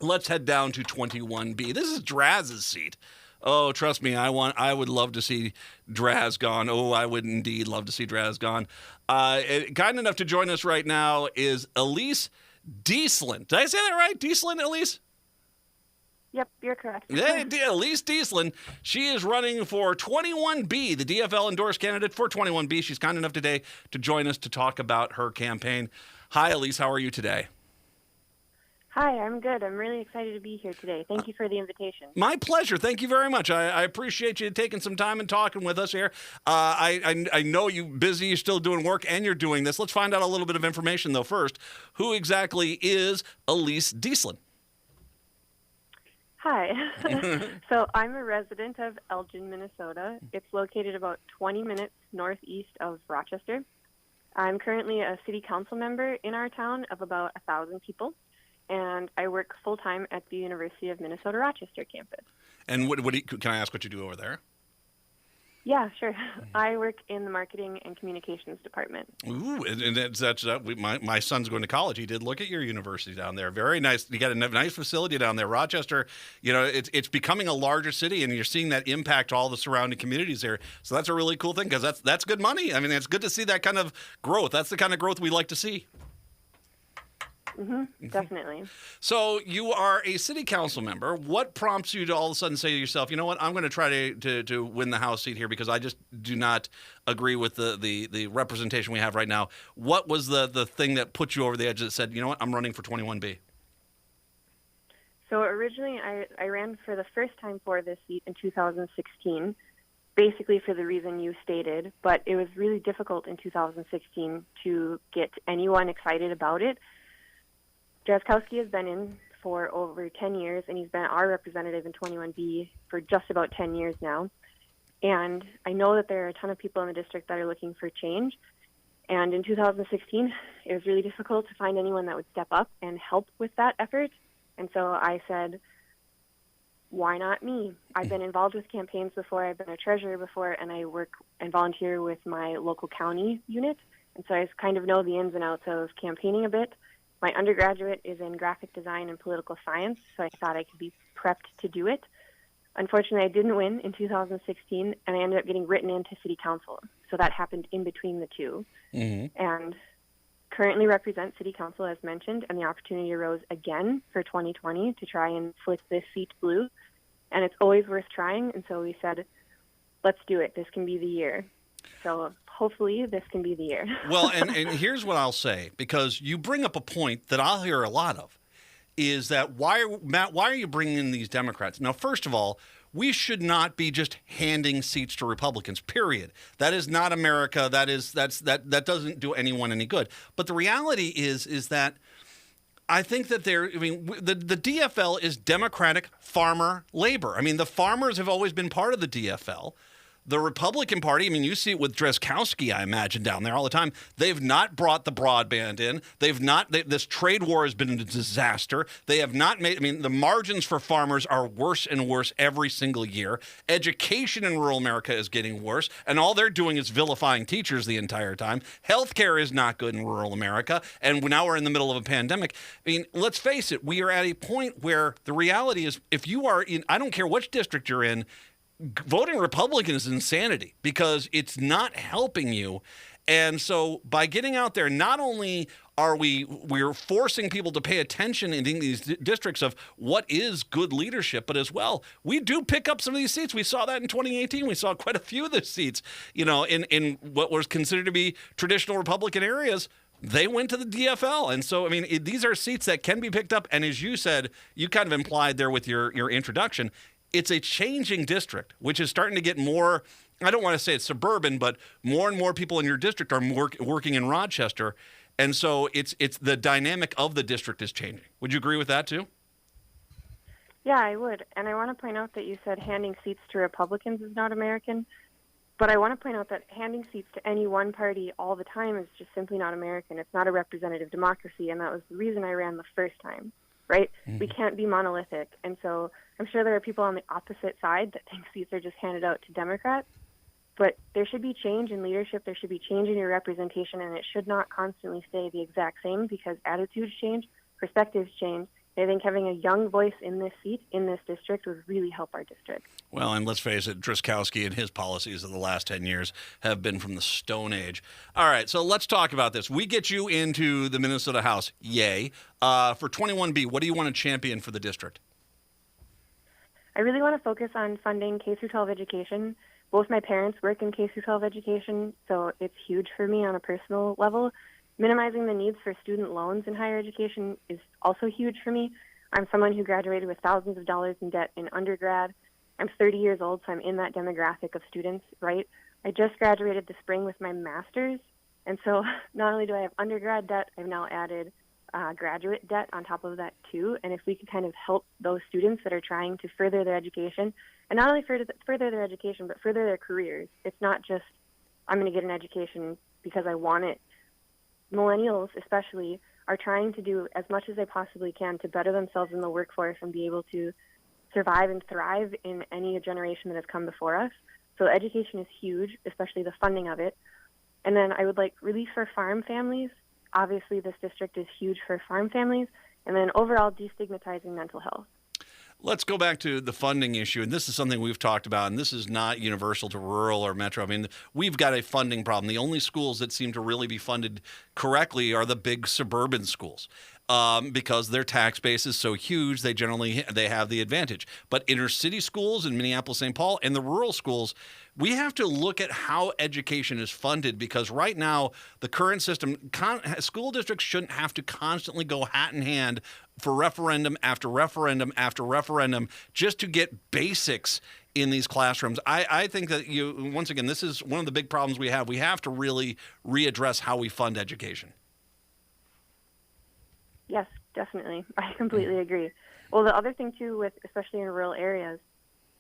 let's head down to 21B. This is Draz's seat. Oh, trust me, I would love to see Draz gone. Oh, I would indeed love to see Draz gone. Kind enough to join us right now is Elise Diesslin. Did I say that right? Diesslin, Elise? Yep, you're correct. Yeah, Elise Diesslin. She is running for 21B, the DFL endorsed candidate for 21B. She's kind enough today to join us to talk about her campaign. Hi, Elise. How are you today? Hi, I'm good. I'm really excited to be here today. Thank you for the invitation. My pleasure. Thank you very much. I appreciate you taking some time and talking with us here. I know you're busy. You're still doing work, and you're doing this. Let's find out a little bit of information, though, first. Who exactly is Elise Diesslin? Hi. So I'm a resident of Elgin, Minnesota. It's located about 20 minutes northeast of Rochester. I'm currently a city council member in our town of about 1,000 people. And I work full-time at the University of Minnesota Rochester campus. And can I ask what you do over there? Yeah, sure. I work in the marketing and communications department. Ooh, and my son's going to college. He did look at your university down there. Very nice. You got a nice facility down there. Rochester, it's becoming a larger city, and you're seeing that impact all the surrounding communities there. So that's a really cool thing because that's good money. I mean, it's good to see that kind of growth. That's the kind of growth we like to see. Definitely. So you are a city council member. What prompts you to all of a sudden say to yourself, you know what, I'm going to try to win the House seat here because I just do not agree with the representation we have right now? What was the thing that put you over the edge that said, you know what, I'm running for 21B? So originally I ran for the first time for this seat in 2016, basically for the reason you stated, but it was really difficult in 2016 to get anyone excited about it. Drazkowski has been in for over 10 years, and he's been our representative in 21B for just about 10 years now. And I know that there are a ton of people in the district that are looking for change. And in 2016, it was really difficult to find anyone that would step up and help with that effort. And so I said, why not me? I've been involved with campaigns before. I've been a treasurer before, and I work and volunteer with my local county unit. And so I kind of know the ins and outs of campaigning a bit. My undergraduate is in graphic design and political science, so I thought I could be prepped to do it. Unfortunately, I didn't win in 2016, and I ended up getting written into city council. So that happened in between the two. And currently represent city council, as mentioned, and the opportunity arose again for 2020 to try and flip this seat blue. And it's always worth trying, and so we said, let's do it. This can be the year. So hopefully this can be the year. Well, and here's what I'll say, because you bring up a point that I'll hear a lot of, is that why are you bringing in these Democrats? Now, first of all, we should not be just handing seats to Republicans, period. That is not America. That doesn't do anyone any good. But the reality is that I think that the DFL is Democratic farmer labor. I mean, the farmers have always been part of the DFL. The Republican Party, I mean, you see it with Drazkowski, I imagine, down there all the time. They've not brought the broadband in. This trade war has been a disaster. They have not made, I mean, the margins for farmers are worse and worse every single year. Education in rural America is getting worse, and all they're doing is vilifying teachers the entire time. Healthcare is not good in rural America, and now we're in the middle of a pandemic. I mean, let's face it, we are at a point where the reality is, if you are in, I don't care which district you're in, voting Republican is insanity because it's not helping you. And so by getting out there, not only are we're forcing people to pay attention in these districts of what is good leadership, but as well, we do pick up some of these seats. We saw that in 2018. We saw quite a few of the seats, in what was considered to be traditional Republican areas. They went to the DFL. And so, I mean, these are seats that can be picked up. And as you said, you kind of implied there with your introduction, it's a changing district, which is starting to get more, I don't want to say it's suburban, but more and more people in your district are working in Rochester. And so it's the dynamic of the district is changing. Would you agree with that too? Yeah, I would. And I want to point out that you said handing seats to Republicans is not American. But I want to point out that handing seats to any one party all the time is just simply not American. It's not a representative democracy. And that was the reason I ran the first time. Right? Mm-hmm. We can't be monolithic. And so I'm sure there are people on the opposite side that think seats are just handed out to Democrats. But there should be change in leadership. There should be change in your representation, and it should not constantly stay the exact same because attitudes change, perspectives change, I think having a young voice in this seat, in this district, would really help our district. Well, and let's face it, Driscowski and his policies of the last 10 years have been from the Stone Age. All right, so let's talk about this. We get you into the Minnesota House. Yay. For 21B, what do you want to champion for the district? I really want to focus on funding K-12 education. Both my parents work in K-12 education, so it's huge for me on a personal level. Minimizing the needs for student loans in higher education is also huge for me. I'm someone who graduated with thousands of dollars in debt in undergrad. I'm 30 years old, so I'm in that demographic of students, right? I just graduated this spring with my master's, and so not only do I have undergrad debt, I've now added graduate debt on top of that too. And if we could kind of help those students that are trying to further their education, and not only further their education, but further their careers. It's not just, I'm going to get an education because I want it. Millennials especially are trying to do as much as they possibly can to better themselves in the workforce and be able to survive and thrive in any generation that has come before us. So education is huge, especially the funding of it. And then I would like relief for farm families. Obviously, this district is huge for farm families. And then overall, destigmatizing mental health. Let's go back to the funding issue, and this is something we've talked about, and this is not universal to rural or metro. I mean, we've got a funding problem. The only schools that seem to really be funded correctly are the big suburban schools. Because their tax base is so huge, they have the advantage. But inner city schools in Minneapolis, St. Paul, and the rural schools, we have to look at how education is funded, because right now the current system, school districts shouldn't have to constantly go hat in hand for referendum after referendum after referendum just to get basics in these classrooms. I think that once again, this is one of the big problems we have. We have to really readdress how we fund education. Yes, definitely. I completely agree. Well, the other thing, too, especially in rural areas,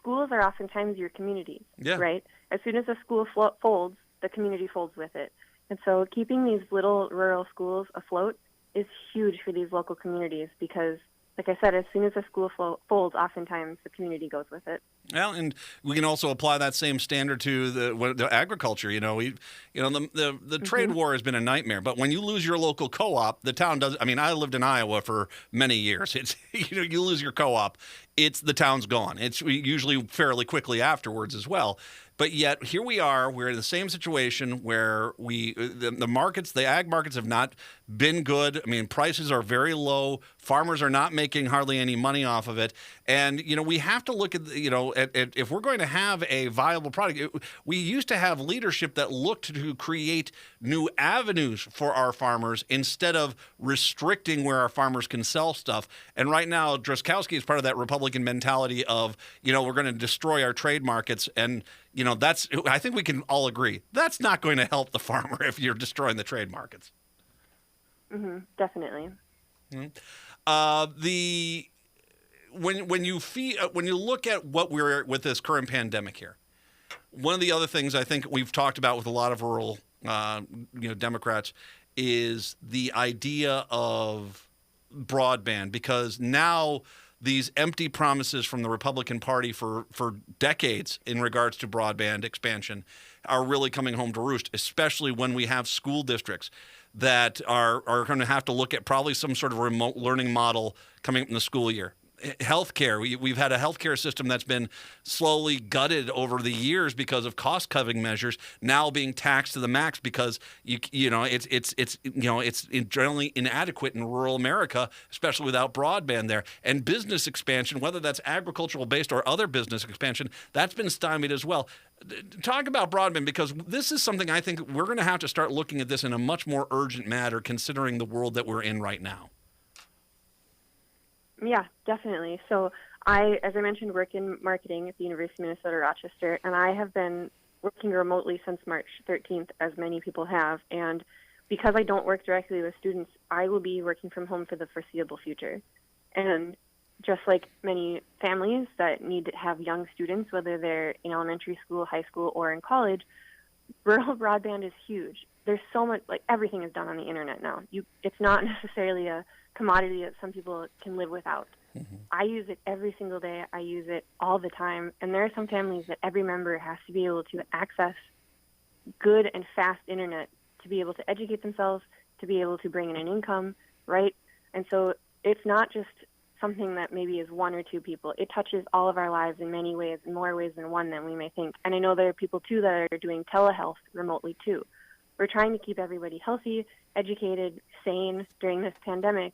schools are oftentimes your communities, right? As soon as a school folds, the community folds with it. And so keeping these little rural schools afloat is huge for these local communities because, like I said, as soon as a school folds, oftentimes the community goes with it. Well, and we can also apply that same standard to the agriculture. The trade war has been a nightmare. But when you lose your local co-op, the town does. I mean, I lived in Iowa for many years. It's you lose your co-op, the town's gone. It's usually fairly quickly afterwards as well. But yet here we are. We're in the same situation where the markets, the ag markets, have not been good. I mean, prices are very low. Farmers are not making hardly any money off of it. And we have to look at if we're going to have a viable product. We used to have leadership that looked to create new avenues for our farmers instead of restricting where our farmers can sell stuff. And right now, Driscowski is part of that Republican mentality of we're going to destroy our trade markets and. I think we can all agree that's not going to help the farmer if you're destroying the trade markets. Mm-hmm, definitely. Mm-hmm. When you look at what we're with this current pandemic here, one of the other things I think we've talked about with a lot of rural Democrats is the idea of broadband, because now these empty promises from the Republican Party for decades in regards to broadband expansion are really coming home to roost, especially when we have school districts that are going to have to look at probably some sort of remote learning model coming up in the school year. Healthcare, we've had a healthcare system that's been slowly gutted over the years because of cost-cutting measures, now being taxed to the max because it's generally inadequate in rural America, especially without broadband there. And business expansion, whether that's agricultural based or other business expansion, that's been stymied as well. Talk about broadband, because this is something I think we're going to have to start looking at this in a much more urgent manner, considering the world that we're in right now. Yeah, definitely. So I, as I mentioned, work in marketing at the University of Minnesota Rochester, and I have been working remotely since March 13th, as many people have. And because I don't work directly with students, I will be working from home for the foreseeable future. And just like many families that need to have young students, whether they're in elementary school, high school, or in college, rural broadband is huge. There's so much, everything is done on the internet now. It's not necessarily a commodity that some people can live without. Mm-hmm. I use it every single day. I use it all the time. And there are some families that every member has to be able to access good and fast internet to be able to educate themselves, to be able to bring in an income, right? And so it's not just something that maybe is one or two people. It touches all of our lives in many ways, in more ways than one than we may think. And I know there are people, too, that are doing telehealth remotely, too. We're trying to keep everybody healthy, educated, sane during this pandemic.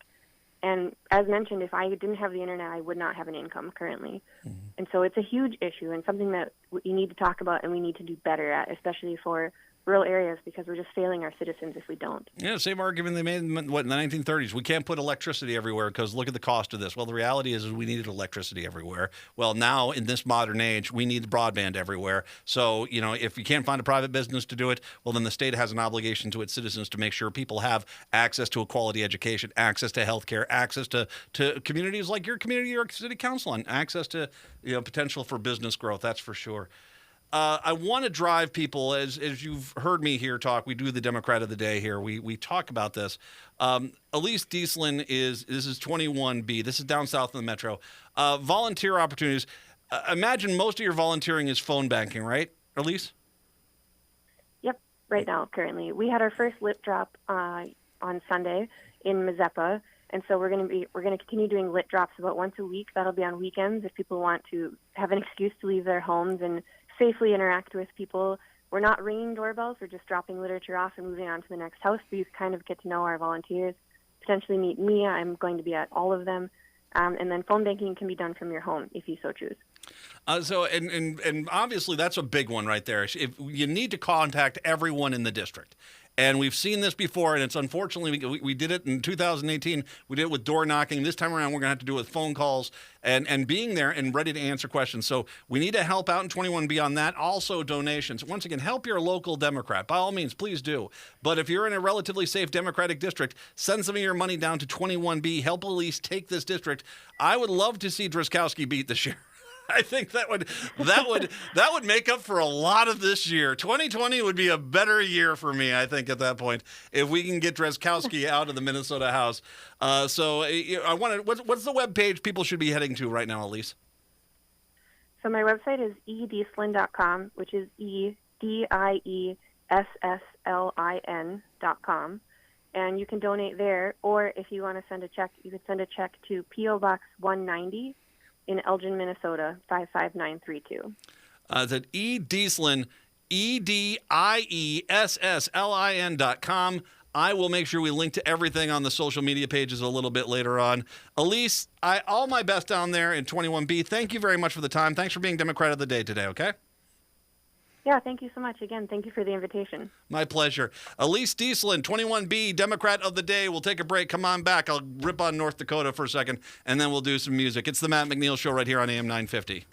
And as mentioned, if I didn't have the internet, I would not have an income currently. Mm-hmm. And so it's a huge issue and something that we need to talk about and we need to do better at, especially for rural areas, because we're just failing our citizens if we don't. Yeah, same argument they made in the 1930s. We can't put electricity everywhere because look at the cost of this. Well, the reality is we needed electricity everywhere. Well, now in this modern age, we need broadband everywhere. So, if you can't find a private business to do it, well, then the state has an obligation to its citizens to make sure people have access to a quality education, access to health care, access to communities like your community, your city council, and access to potential for business growth. That's for sure. I want to drive people, as you've heard me here talk, we do the Democrat of the Day here. We talk about this. Elise Diesslin this is 21B. This is down south in the metro. Volunteer opportunities. Imagine most of your volunteering is phone banking, right, Elise? Yep, right now, currently. We had our first lit drop on Sunday in Mazeppa, and so we're going to continue doing lit drops about once a week. That'll be on weekends if people want to have an excuse to leave their homes and safely interact with people. We're not ringing doorbells. We're just dropping literature off and moving on to the next house. So you kind of get to know our volunteers, potentially meet me. I'm going to be at all of them. And then phone banking can be done from your home if you so choose. And obviously that's a big one right there. If you need to contact everyone in the district. And we've seen this before, and it's unfortunately, we did it in 2018. We did it with door knocking. This time around, we're going to have to do it with phone calls and being there and ready to answer questions. So we need to help out in 21B on that. Also, donations. Once again, help your local Democrat. By all means, please do. But if you're in a relatively safe Democratic district, send some of your money down to 21B. Help Elise take this district. I would love to see Drazkowski beat the sheriff. I think that would make up for a lot of this year. 2020 would be a better year for me, I think, at that point, if we can get Drazkowski out of the Minnesota House. What's the web page people should be heading to right now, Elise? So my website is edieslin.com, which is EDIESSLIN.com. And you can donate there, or if you want to send a check, you can send a check to P.O. Box 190. in Elgin, Minnesota, 55932. That's Diesslin, EDIESSLIN.com. I will make sure we link to everything on the social media pages a little bit later on. Elise, all my best down there in 21B. Thank you very much for the time. Thanks for being Democrat of the Day today, okay? Yeah, thank you so much. Again, thank you for the invitation. My pleasure. Elise Diesslin, 21B, Democrat of the Day. We'll take a break. Come on back. I'll rip on North Dakota for a second, and then we'll do some music. It's the Matt McNeil Show right here on AM 950.